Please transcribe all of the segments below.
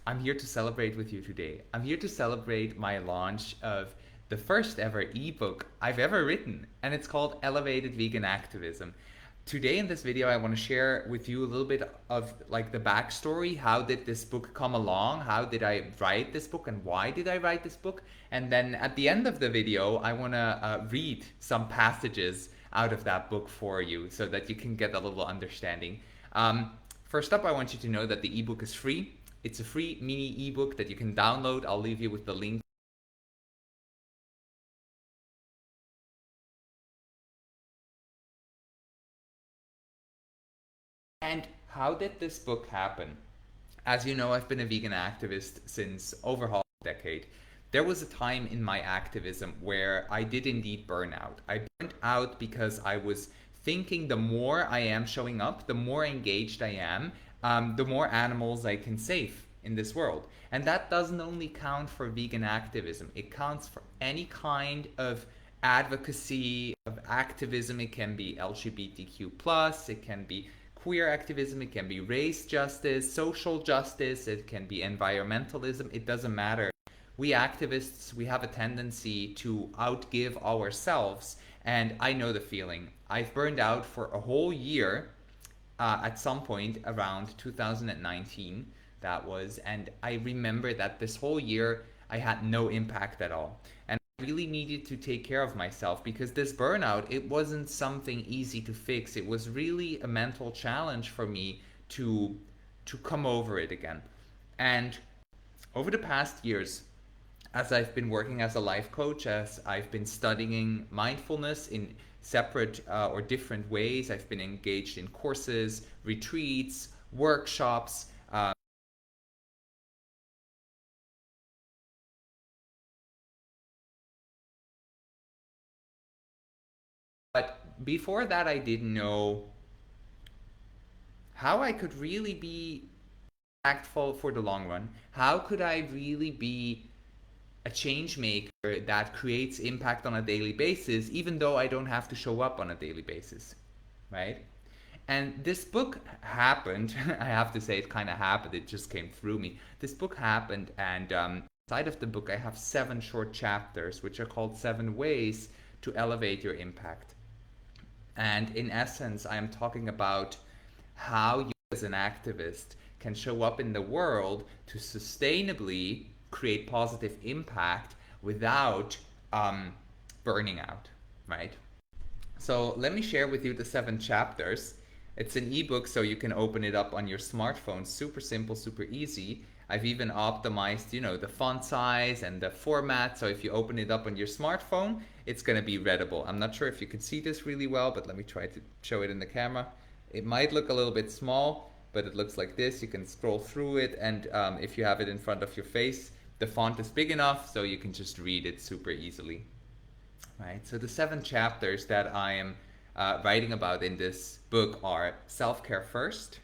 I'm here to celebrate with you today. I'm here to celebrate my launch of the first ever ebook I've ever written, and it's called Elevated Vegan Activism. Today in this video, I want to share with you a little bit of like the backstory. How did this book come along? How did I write this book, and why did I write this book? And then at the end of the video, I want to read some passages out of that book for you so that you can get a little understanding. First up, I want you to know that the ebook is free. It's a free mini ebook that you can download. I'll leave you with the link. And how did this book happen? As you know, I've been a vegan activist since over half a decade. There was a time in my activism where I did indeed burn out. I burned out because I was thinking the more I am showing up, the more engaged I am, the more animals I can save in this world. And that doesn't only count for vegan activism, it counts for any kind of advocacy, of activism. It can be LGBTQ+, it can be queer activism, it can be race justice, social justice, it can be environmentalism, it doesn't matter. We activists, we have a tendency to outgive ourselves, and I know the feeling. I've burned out for a whole year at some point around 2019, that was, and I remember that this whole year I had no impact at all. And I really needed to take care of myself because this burnout, it wasn't something easy to fix. It was really a mental challenge for me to come over it again. And over the past years, as I've been working as a life coach, as I've been studying mindfulness in separate or different ways, I've been engaged in courses, retreats, workshops. But before that, I didn't know how I could really be impactful for the long run. How could I really be a change maker that creates impact on a daily basis, even though I don't have to show up on a daily basis, right? And this book happened. I have to say, it kind of happened. It just came through me. This book happened, and inside of the book, I have 7 short chapters, which are called 7 Ways to Elevate Your Impact. And in essence, I am talking about how you as an activist can show up in the world to sustainably create positive impact without burning out, right? So let me share with you the 7 chapters. It's an ebook, so you can open it up on your smartphone. Super simple, super easy. I've even optimized, you know, the font size and the format. So if you open it up on your smartphone, it's going to be readable. I'm not sure if you can see this really well, but let me try to show it in the camera. It might look a little bit small, but it looks like this. You can scroll through it, and if you have it in front of your face, the font is big enough so you can just read it super easily. Right? So the 7 chapters that I am writing about in this book are self-care first,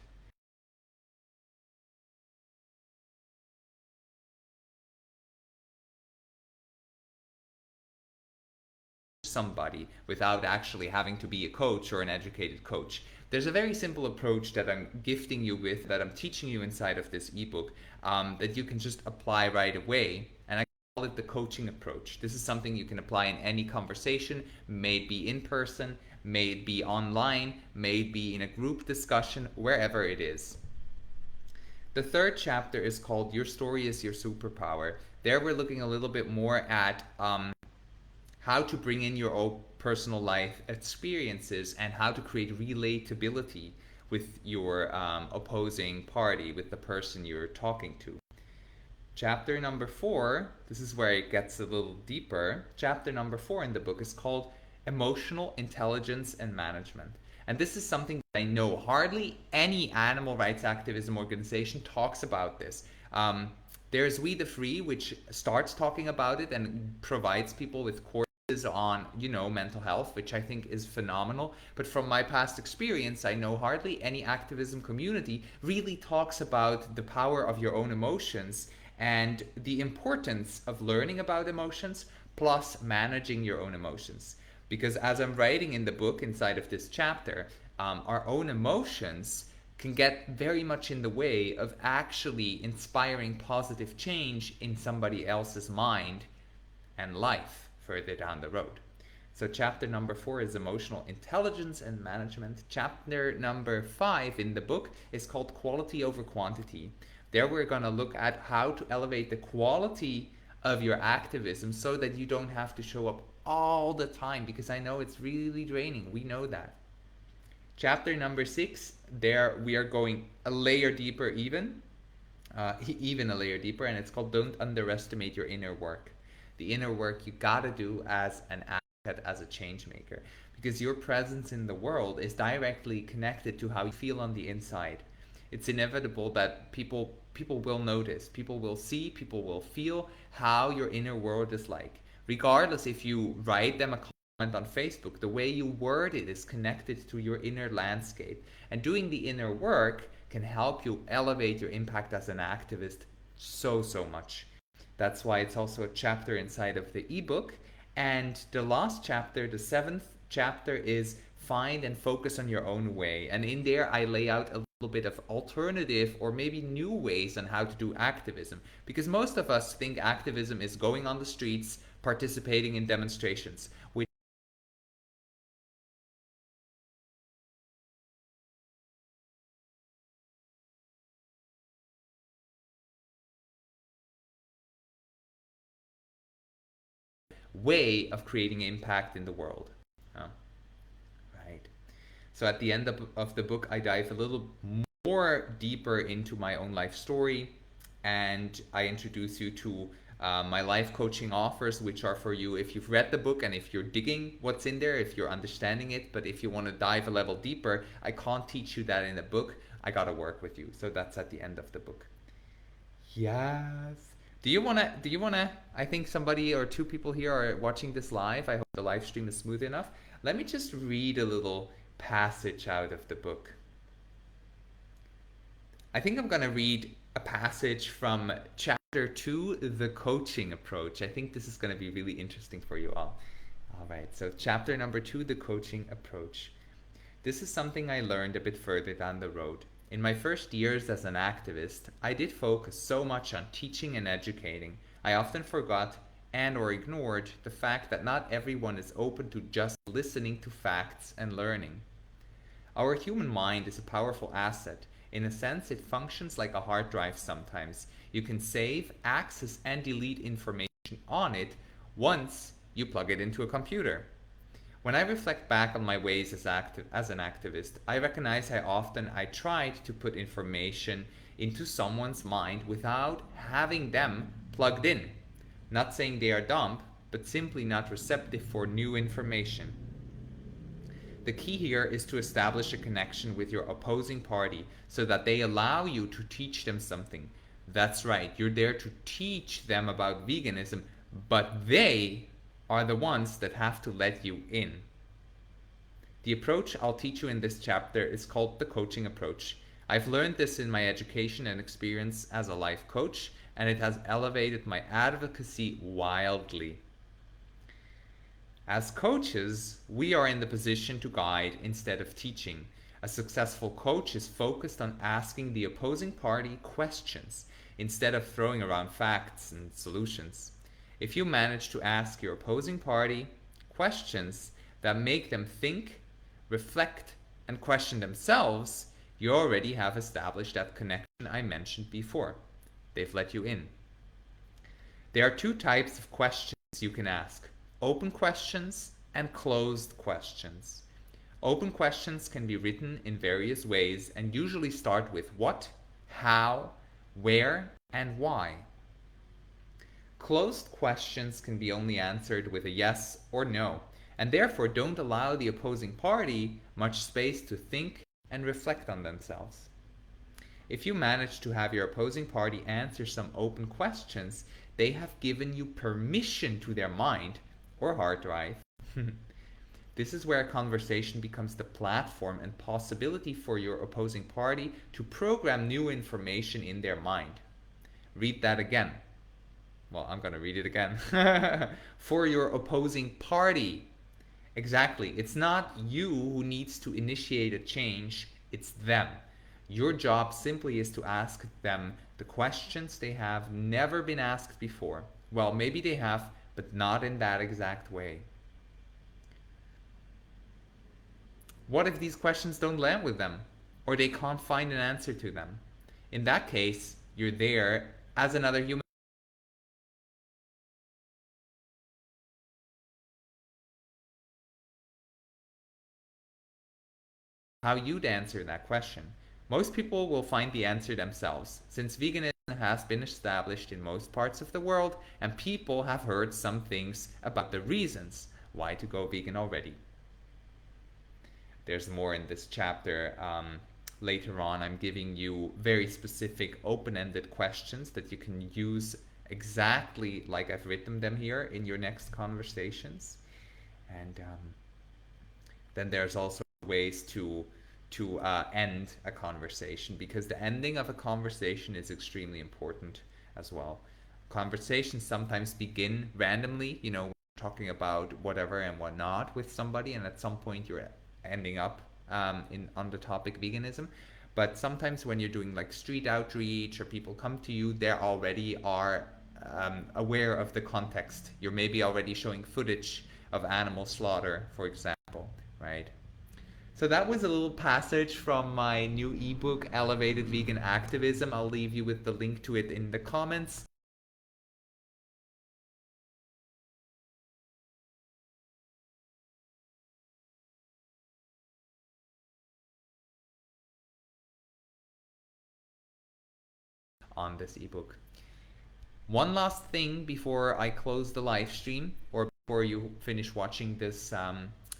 somebody without actually having to be a coach or an educated coach. There's a very simple approach that I'm gifting you with, that I'm teaching you inside of this ebook, that you can just apply right away. And I call it the coaching approach. This is something you can apply in any conversation, may it be in person, may it be online, may it be in a group discussion, wherever it is. The 3rd chapter is called Your Story is Your Superpower. There we're looking a little bit more at how to bring in your own personal life experiences and how to create relatability with your opposing party, with the person you're talking to. Chapter number 4, this is where it gets a little deeper. Chapter number 4 in the book is called Emotional Intelligence and Management. And this is something that I know hardly any animal rights activism organization talks about this. There's We the Free, which starts talking about it and provides people with courses on, you know, mental health, which I think is phenomenal. But from my past experience, I know hardly any activism community really talks about the power of your own emotions and the importance of learning about emotions plus managing your own emotions. Because as I'm writing in the book inside of this chapter, our own emotions can get very much in the way of actually inspiring positive change in somebody else's mind and life further down the road. So, chapter number 4 is emotional intelligence and management. Chapter number 5 in the book is called quality over quantity. There, we're going to look at how to elevate the quality of your activism so that you don't have to show up all the time, because I know it's really draining. We know that. Chapter number 6, there we are going a layer deeper, even a layer deeper, and it's called Don't Underestimate Your Inner Work. The inner work you gotta do as an advocate, as a change maker, because your presence in the world is directly connected to how you feel on the inside. It's inevitable that people will notice, people will see, people will feel how your inner world is like. Regardless if you write them a comment on Facebook, the way you word it is connected to your inner landscape. And doing the inner work can help you elevate your impact as an activist so much. That's why it's also a chapter inside of the ebook. And the last chapter, the 7th chapter, is find and focus on your own way. And in there, I lay out a little bit of alternative or maybe new ways on how to do activism. Because most of us think activism is going on the streets, participating in demonstrations, which way of creating impact in the world. Right. So at the end of the book, I dive a little more deeper into my own life story, and I introduce you to my life coaching offers, which are for you if you've read the book and if you're digging what's in there, if you're understanding it. But if you want to dive a level deeper, I can't teach you that in a book. I got to work with you. So that's at the end of the book. Yes. Do you wanna I think somebody or two people here are watching this live. I hope the live stream is smooth enough. Let me just read a little passage out of the book. I think I'm gonna read a passage from chapter 2, the coaching approach. I think this is gonna be really interesting for you all. All right, so chapter number 2, the coaching approach. This is something I learned a bit further down the road. In my first years as an activist, I did focus so much on teaching and educating. I often forgot and or ignored the fact that not everyone is open to just listening to facts and learning. Our human mind is a powerful asset. In a sense, it functions like a hard drive sometimes. You can save, access, and delete information on it once you plug it into a computer. When I reflect back on my ways as an activist, I recognize how often I tried to put information into someone's mind without having them plugged in. Not saying they are dumb, but simply not receptive for new information. The key here is to establish a connection with your opposing party so that they allow you to teach them something. That's right, you're there to teach them about veganism, but they are the ones that have to let you in. The approach I'll teach you in this chapter is called the coaching approach. I've learned this in my education and experience as a life coach, and it has elevated my advocacy wildly. As coaches, we are in the position to guide instead of teaching. A successful coach is focused on asking the opposing party questions instead of throwing around facts and solutions. If you manage to ask your opposing party questions that make them think, reflect, and question themselves, you already have established that connection I mentioned before. They've let you in. There are 2 types of questions you can ask: open questions and closed questions. Open questions can be written in various ways and usually start with what, how, where, and why. Closed questions can be only answered with a yes or no, and therefore don't allow the opposing party much space to think and reflect on themselves. If you manage to have your opposing party answer some open questions, they have given you permission to their mind or hard drive. This is where a conversation becomes the platform and possibility for your opposing party to program new information in their mind. Read that again. Well, I'm going to read it again. For your opposing party. Exactly. It's not you who needs to initiate a change, it's them. Your job simply is to ask them the questions they have never been asked before. Well, maybe they have, but not in that exact way. What if these questions don't land with them, or they can't find an answer to them? In that case, you're there as another human. How you'd answer that question. Most people will find the answer themselves, since veganism has been established in most parts of the world and people have heard some things about the reasons why to go vegan already. There's more in this chapter. Later on, I'm giving you very specific open ended questions that you can use exactly like I've written them here in your next conversations. And then there's also ways to end a conversation, because the ending of a conversation is extremely important as well. Conversations sometimes begin randomly, talking about whatever and whatnot with somebody, and at some point you're ending up in on the topic veganism. But sometimes when you're doing like street outreach or people come to you, they already are aware of the context. You're maybe already showing footage of animal slaughter, for example, right? So that was a little passage from my new ebook, Elevated Vegan Activism. I'll leave you with the link to it in the comments. On this ebook. One last thing before I close the live stream, or before you finish watching this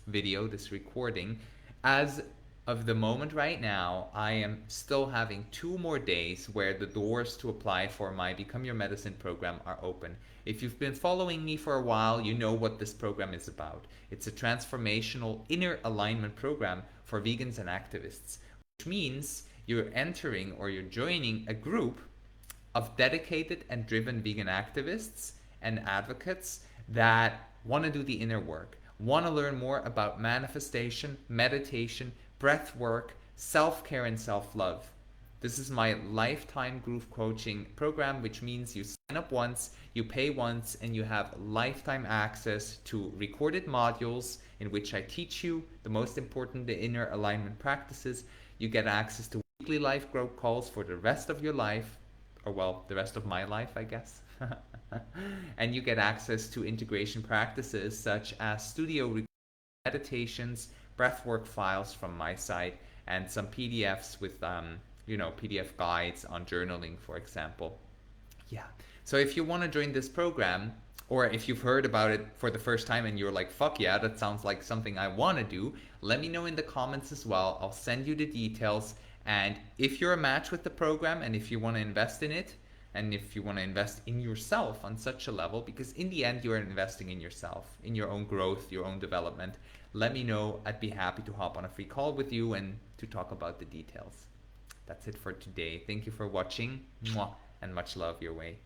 video, this recording. As of the moment right now, I am still having 2 more days where the doors to apply for my Become Your Medicine program are open. If you've been following me for a while, you know what this program is about. It's a transformational inner alignment program for vegans and activists, which means you're entering or you're joining a group of dedicated and driven vegan activists and advocates that want to do the inner work, want to learn more about manifestation, meditation, breath work, self care, and self love. This is my lifetime group coaching program, which means you sign up once, you pay once, and you have lifetime access to recorded modules in which I teach you the most important, the inner alignment practices. You get access to weekly life growth calls for the rest of your life, or well, the rest of my life, I guess. And you get access to integration practices such as studio meditations, breathwork files from my site, and some PDFs with, PDF guides on journaling, for example. Yeah. So if you want to join this program, or if you've heard about it for the first time and you're like, fuck yeah, that sounds like something I want to do, let me know in the comments as well. I'll send you the details. And if you're a match with the program and if you want to invest in it, and if you want to invest in yourself on such a level, because in the end, you're investing in yourself, in your own growth, your own development, let me know. I'd be happy to hop on a free call with you and to talk about the details. That's it for today. Thank you for watching. Mwah, and much love your way.